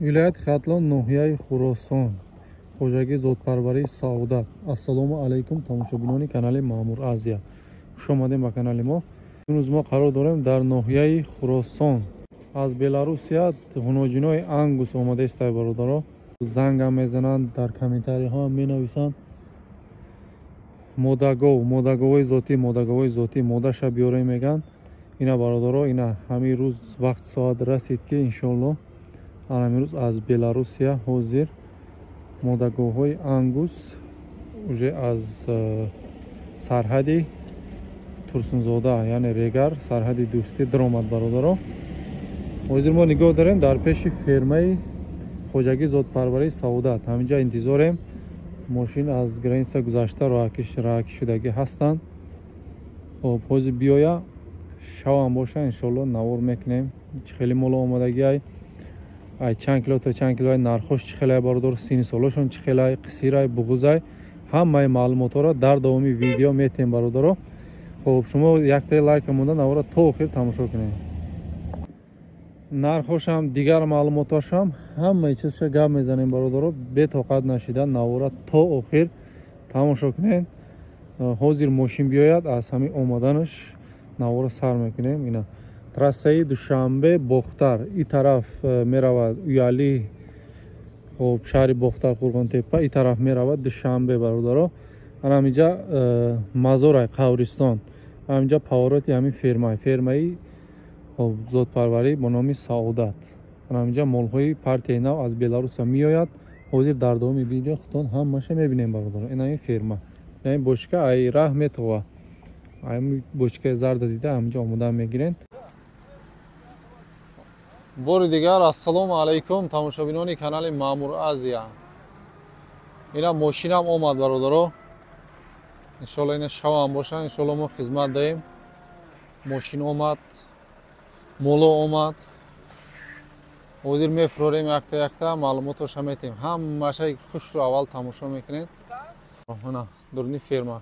ولایت خطلان ناحیه خراسان خوجگی زودپروری سعادت. السلام علیکم تماشابینان کانال مامور آزیا. خوش آمدید به کانال ما. امروز ما قرار داریم در ناحیه خراسان از بلاروسیا هنوجینای انگوس آمده است برادرها. زنگ هم میزنند، در کامنتاری ها می نویسند مودگوی ذاتی مودش بیاره میگن. اینا برادرها اینا همین روز وقت ساعت رسید که انشالله امروز از بلاروسیا حاضر مودگوهای انگوس уже از سرحد ترسنزاده یعنی ریگر سرحد دوستی در آمد برادرها. حاضر ما نگاه داریم در پیش فرمه خوجگی زودپروری سعادت. همینجا انتظاریم ماشین از گرینس گذشته راه شدگی هستند. خب حاضر بیایا شو هم باشه انشالله نوار میکنیم. خیلی مال آمدگی ای چند کیلو تا چند کیلو نرخوش چه خیلی برادر سین سالشون چه خیلی قصیره بغوزای همه معلومات را در داومی ویدیو میتیم برادر. خب شما یک تا لایک مونده نوار تا آخر تماشا کنید. نرخوش هم دیگر معلوماتاش هم همه چیزش گپ میزنیم برادر. بی طاقت نشیدن نوار تا آخر تماشا کنید. حاضر ماشین بیاید از همین اومدنش نوار سر میکنیم. اینا تراسه دوشنبه بختر این طرف میرود اویالی. خب شهر بختر قربان تپه این طرف میرود دوشنبه برادرها. همینجا مزار قبرستان همینجا پاوراتی همین فرمایی خب زودپروری با نام سعادت. همینجا مالهای پارتی نو از بلاروس میآید. حاضر در دوم ویدیو خودتون همش میبینیم برادر. این همین فرما این بشکه ای راه میتوه این بشکه زرد دیده همینجا آماده میگیرند. بار دیگر السلام علیکم تماشابینان کانال مامور آزیا. اینا ماشینم اومد برادرها. انشالله اینا شو هم باشه انشالله ما خدمت دهیم. ماشین اومد مولا اومد حاضر میفروریم یکتا معلوماتش هم میتیم. همه خوش رو اول تماشا میکنید. هنا درنی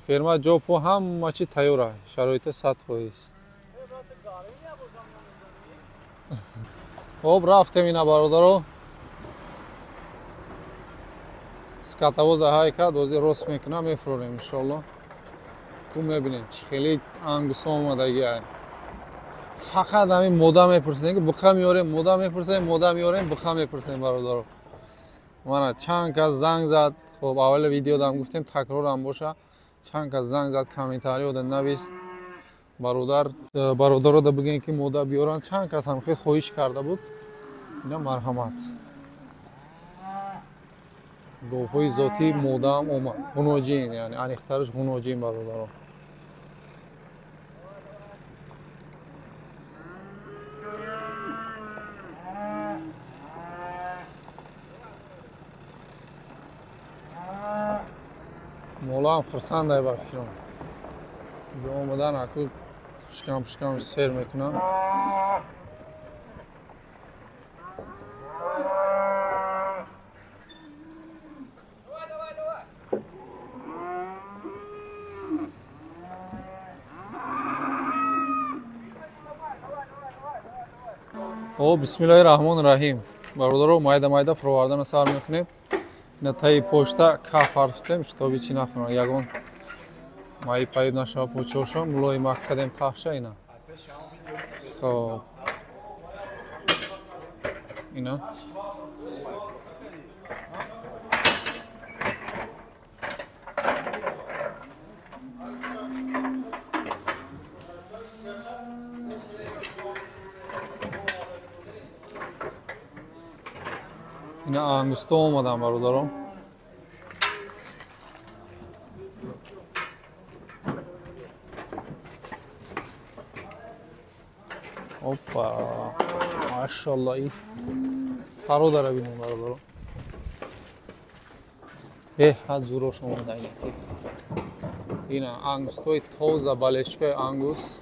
فرما جا پو همه چی تیاره شرایط 100%. خب رفتیم اینا برادرها. скатавоз ҳай кард ҳозир рост мекунам мефурорем иншолло. ку мебинем чӣ хеле ангуса омадагӣ ай. фақат ҳамин мода мепурсем ки буқа меорем мода мепурсем мода меорем буқа мепурсем бародаро. мана чанд кас занг зад. хоб аввали видеодам гуфтем такрорам боша. чанд кас занг зад комментариёда навист бародаро да бигӯем ки мода биёранд. чанд кас ҳам хеле хоҳиш карда буд. ина марҳамат گوهای ذاتی مودم اومد هنوجین یعنی انیخترش هنوجین برادرها. مولا هم خرسنده با فکرم اینجا آمدن اکو شکم سیر میکنن. بسم الله الرحمن الرحیم برادرو майда фурвардан сар мекунем. ина таи почта каф ҳарфтем шитоби чӣ нафунам ягон маи пайд нашава почошам мулои маккадем тахша ина. хоб ина اینا انگوستا اومدن برادرام. اوپا ماشاءالله این پرو داره بینیم برادرام. حد زوروش اومده اینا انگوستای توزه بالشکای انگوس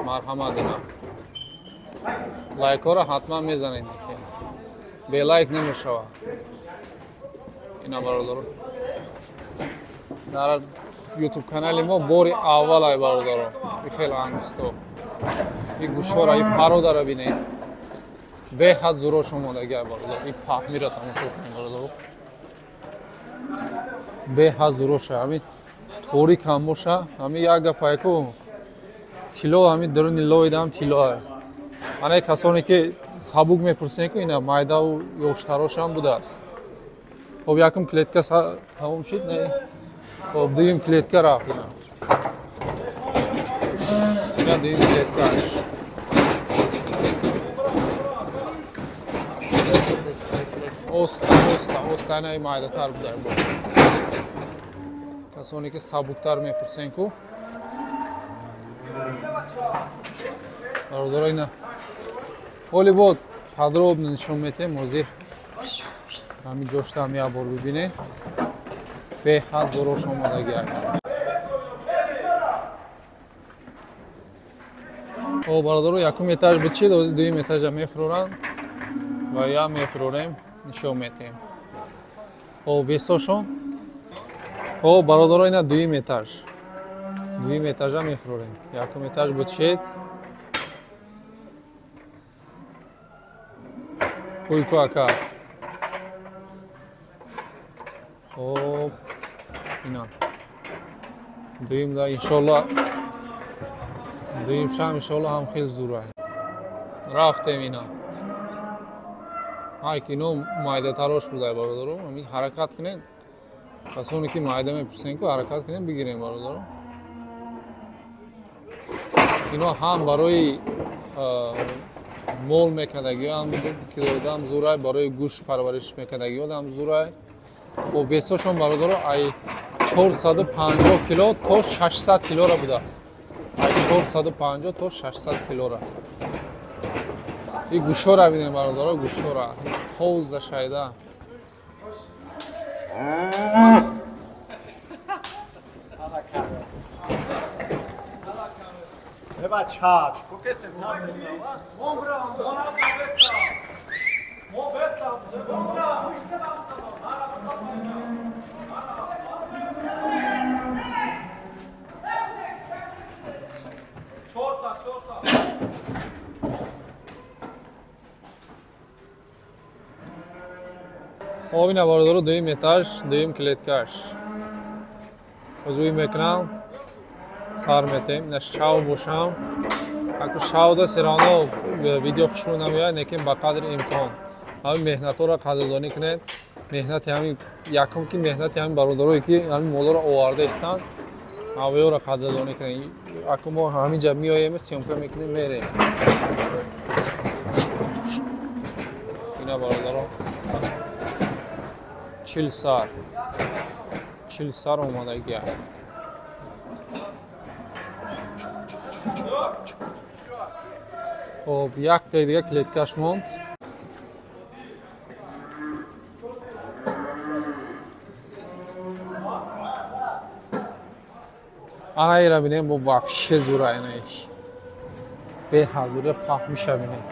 مرحمت اینا. لایک ها را حتما میزنید. به لایک نمیشوه اینا برادران. در یوتیوب کانال ما باری اول ای برادران. خیلی انگوستا این گوشوار ای پرو داره بینید. беҳад зурош омодаги бародаро. Ин паҳмира тамошо кунед бародаро. беҳад зуроша, ҳамин торик ҳам боша, ҳамин як гапае ку тилло ҳамин даруни лои дам тиллоа. Ана касоне ки сабук мепурсен ку ина майдаву ёштарашам будааст. Хоб якум клетка тамом шуд, не? Хоб дуюм клетка рафт ина. Ина дуюм клеткаш. Оста ина майдатар буда. Касоне ки сабуктар мепурсен ку бародаро ина ҳоли бод подробно нишон метем. ҳозир ҳамин ҷошта ҳам як бор бибинед. беҳад зурош омодаги бародаро якум этаж бичид, ҳозир дуюм этажа мефуроранд ва я мефурорем, нишон метем. весошон бародаро ина дуюм этаж. дуюм этажа мефурорем. Якум этаж бичид. Уйку ака. Хоб ина дуюм да иншолло дуюм шам иншолло ҳам хел зура рафтем ина. ҳай ки ино майдатарош буда бародаро. ҳамин ҳаракат кунед. касоне ки майда мепурсен ку ҳаракат кунед бигирем бародаро. ино ҳам барои мол мекардагиам килодам зурай, барои гӯшт парвариш мекардагиодам зурай. весошон бародаро ай 450 кило то 600 килора будааст. ай 450 то 600 килора. ин гӯшора бинем бародаро, гӯшора ҳоза шайда. ина бародаро дуюм этаж, дуюм клеткаш. ҳозир мекунам, сар метем, ина шав бошам. Ако шавда серано видео хушрӯ намеояд, лекин ба қадри имкон ҳамин меҳнатҳоро қадрдонӣ кунед. меҳнати ҳамин якум ки меҳнати ҳамин бародарое ки ҳамин молоро овардаистанд, ҳавоёро қадрдонӣ кунед. Ако мо ҳамин ҷа меоем, сёмка мекунем, мерем. ина бародаро 40 сар омадаги аст. хоб як дақиқа клеткаш монд. ана ира бинем бо вообще зура инаиш. беҳад зура паҳмиша бинем.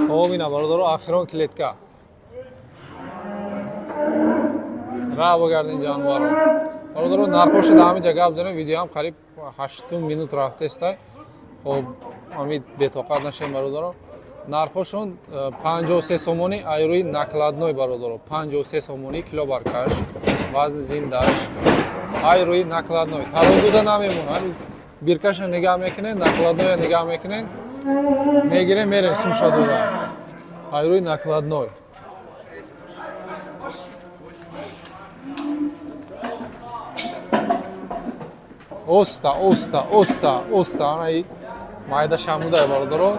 хоб ина бародаро ахирон клетка. ра багардин ҷонворон. бародаро нархоша да ҳамин ҷа гап занем. видеоам қариб 8 минут рафтестай. хоб ҳамин бетоқат нашем бародаро. нархошон 53 сомонӣ айрои накладной бародаро. 53 сомонӣ килобаркаш. вазни зиндаш айрои накладной. тарозуда намемон. ҳамин биркаша нигоҳ мекунед, накладноя нигоҳ мекунед. мегирем мерем сумша дода. айрои накладной. оста анаи майда шамуда бародаро.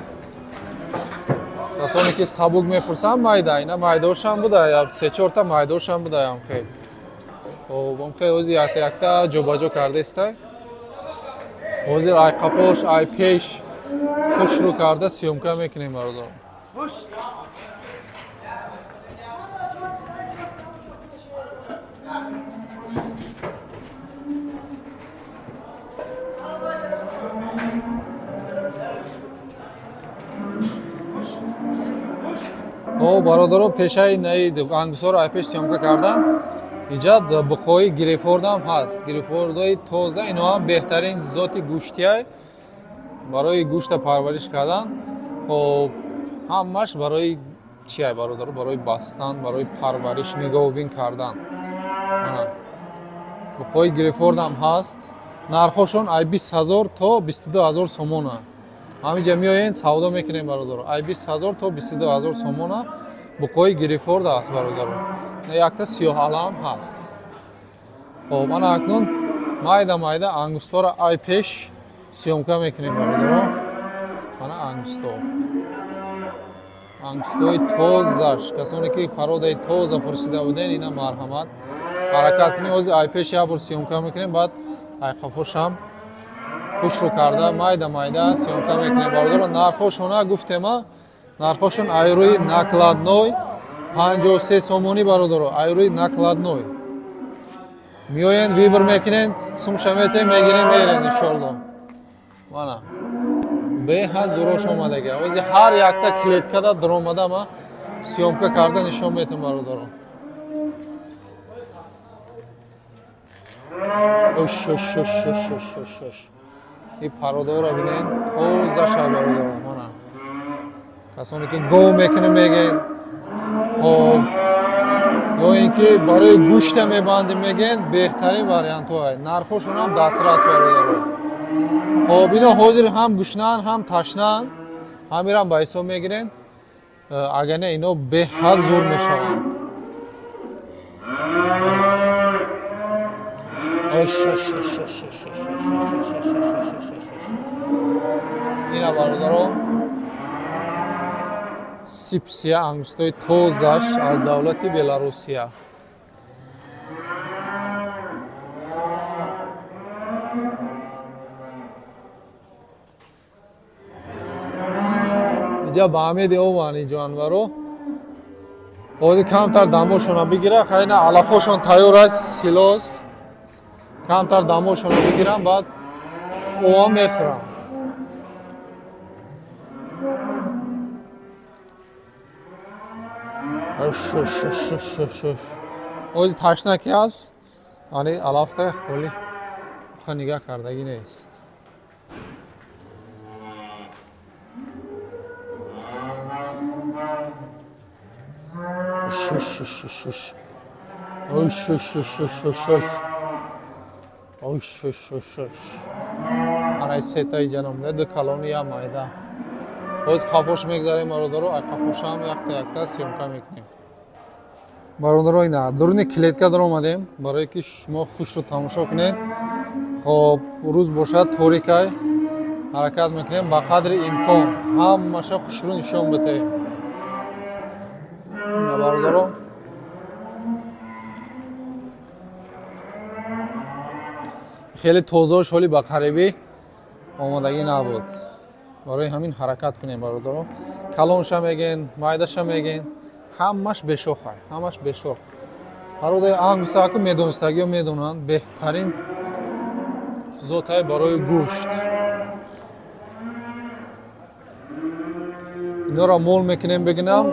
касоне ки сабук мепурсанд майда, ина майдошам буда, я 3-4 та майдошам буда ям хел. хоб ам хел ҳозир якта ҷобаҷо кардаистай. ҳозир ай қафош, ай пеш хушрӯ карда сёмка мекунем бародаро. бародаро пешаи наи ангусоро ай пеш сёмка кардан. اینجا بخوای گریفورد هم هست. گریفوردای تازه اینا هم بهترین ذات گوشتیه برای گوشت پرورش کردن. خب همش برای چیه برادر؟ برای بستن، برای پرورش، نگاهبین کردن. بخوای گریفورد هم هست. نرخشون ای 20000 تا 22000 سومونه. همینجا میاین سودا میکنیم برادر. ای 20000 تا 22000 سومونه بخوای گریفورد است برادر. نه یک تا سیاه علم هست. خب من اکنون مایده انگشتر ای پیش سیومکا میکنیم برادر. من انگشتای تازه‌اش کسانی که پرودای تازه پرسیده بودن اینا مرحمت حرکت کنیم. از ای پیش یا بر سیومکا میکنیم بعد ای خفوش هم خوش رو کرده مایده سیومکا میکنیم برادر. نرخشون گفتم نرخشون ای روی نکладной 53 сомонӣ бародаро айрӯи накладной миёен вибр мекунен сумшамете мегирем мерен иншоалло. мана беҳад зурош омадаги ози ҳар якта клеткада даромада ма сиёмка карда нишон метам бародаро. и пародора бинен тозаша бародаро. мана касоне ки гов мекунем мегӯянд خب یا اینکه برای گوشت میبندیم میگن بهترین وریانت های نرخشون هم دسترس برادر. خب اینا حاضر هم گوشنن هم تشنن همیرم با حساب میگیرن. اگر نه اینا به حد زور میشوند. اینا برادر سیپسیا انگشتای تازه‌اش از دولت بلاروسیا. اینجا با همه دیوانی جانورو خود کمتر دماشون بگیره خیلی علفاشون تیار است سیلوس کمتر دماشون بگیرم بعد اوها میخورم. اوز تشنکی هست آنی علافته خیلی نگاه کردگی نیست. آنای سیتای جنم نده کلونی هم مایده اوز خفوش میگذاریم برادرو. خفوش هم یکتا سیومکا میکنیم برادرو. اینا درون کلیتکا در اومدیم برای که شما خوش رو تماشا کنید. خب روز باشد توریکای حرکت میکنیم با قدر امکان همشه خوش رو نشون بده برادرو. خیلی توزه شولی با قریبی آمادگی نبود برای همین حرکت کنیم برادرو. کلونش هم میگین مایدش هم میگین همش بشوخ های همش بشوخ برادر. انگوسا که میدونستگی و میدونن بهترین ذاتای برای گوشت. اینا را مول میکنیم بگنم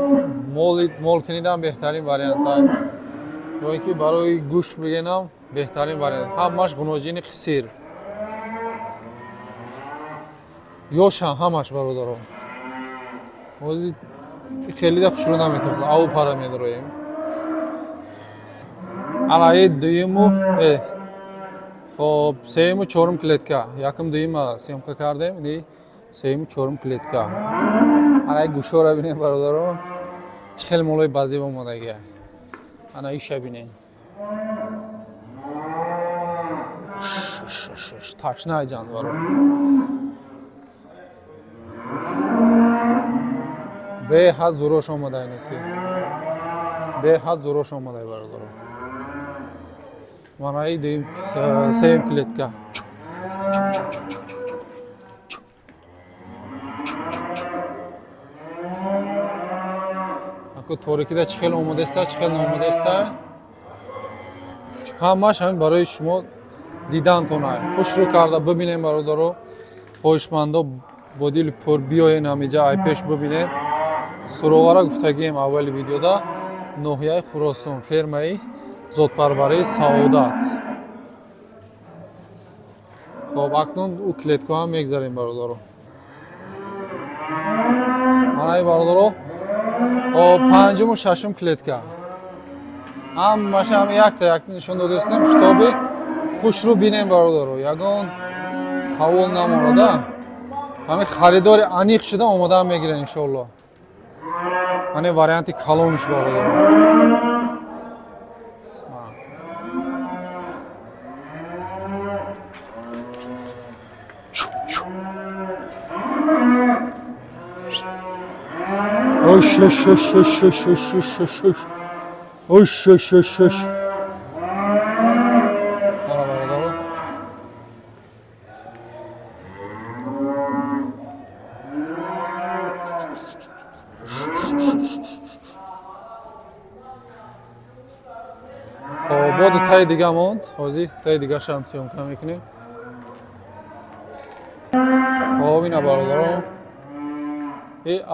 مول کنیدم بهترین وریانت های یا اینکه برای گوشت بگنم بهترین وریانت. همش گنوژین قصیر یوش همش برادرو. اوزی خیلی دفع شروع نمیتونست او پارا میدرویم علایه دویمو خب سیمو چورم کلیتکا یکم دویم سیمکا کردیم دی سیمو چورم کلیتکا علایه گوشو را بینیم برادرو. خیلی مولای بازی با مادگیه انا ایشه بینیم تشنه جانورو به حد زوروش آمده اینه که به حد زوروش آمده برادرو. منایی دیم سیم کلیتکا اکو طوری که چخیل آمده است چخیل نامده است همش همین برای شما دیدن تونه خوش رو کرده ببینیم برادرو. خوشمندا با دل پر بیاین همینجا ای پیش ببینید. سروغا را گفتگیم اول ویدیودا ناحیه خراسان فرمای зотпарварии Саодат. Хоб акнун у клеткаҳо мегзарем бародаро. Анаи бародаро панҷуму шашум клетка. Ҳамаша ҳам якта як нишон додистем шитоби хушрӯ бинем бародаро. Ягон савол намонада. Ҳамин харидори аниқ шуда омода мегирем иншоалло. Ҳамин варианти калониш бародаро. Osh. Боди тай дига монд. Ҳозир тай дига шам сёмка мекунем. Ина бародаро.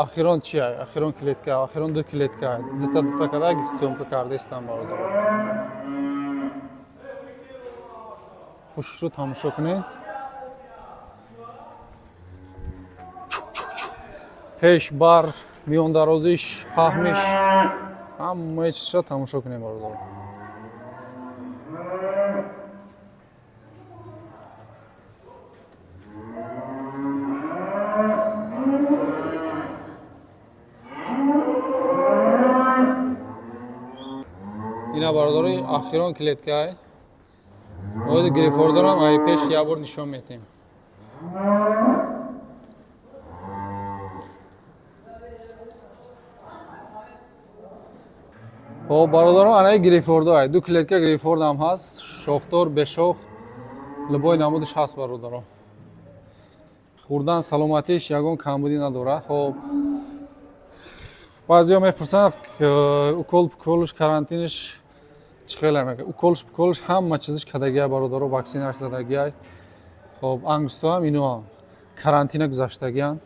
Ахирон чи ай? Ахирон клетка, ахирон ду клетка. Дута када сёмка кардестам бародаро. Хушрӯ тамошо кунед. Пеш бар, миёндарозиш, паҳмиш ҳамаи чизро тамошо кунем бародаро. Ина бародарои ахирон клеткаи оиди грифордорам ай пеш як бор нишон метем. Бародаро анаи грифордо ай ду клетка грифордам ҳаст, шохдор бешох либои намудиш ҳаст бародаро. Хурдан саломатиш ягон камбудӣ надорад. Хоб баъзеҳо мепурсанд укол пуколиш карантиниш чӣ хеле мекунад. Уколиш пуколиш ҳама чизиш кадагиай бародаро, ваксинаш задагиай. Хоб ангустуам инуам карантина гузаштагиан.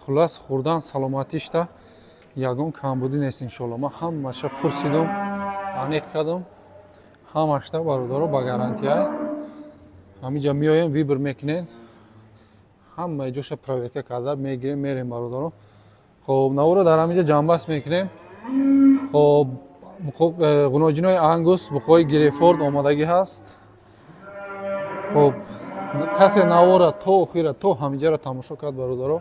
Хулас хурдан саломатишта ягон камбудӣ нест иншоалло. Ман ҳамаша пурсидум, аниқ кардам. Ҳамашта бародаро ба гарантия. Ҳаминҷа меоем вибр мекунем. Ҳамаи ҷоша проверка карда мегирем, мерем бародаро. Хоб навора дар ҳаминҷа ҷамъбаст мекунем. Хоб ғуноҷинои ангус, буқои грифорд омодагӣ ҳаст. Хоб касе навора то охира то ҳаминҷаро тамошо кард бародаро.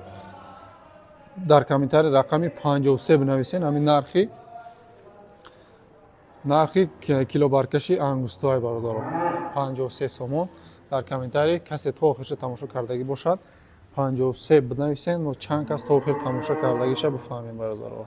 Дар комментарий рақами 53 бинависен. Ҳамин нархи килобаркаши ангустои бародаро 53 сомон. Дар комментарий касе то охирша тамошо кардагӣ бошад 53 бинависен. Мо чанд кас то охир тамошо кардагиша бифаҳмем бародаро.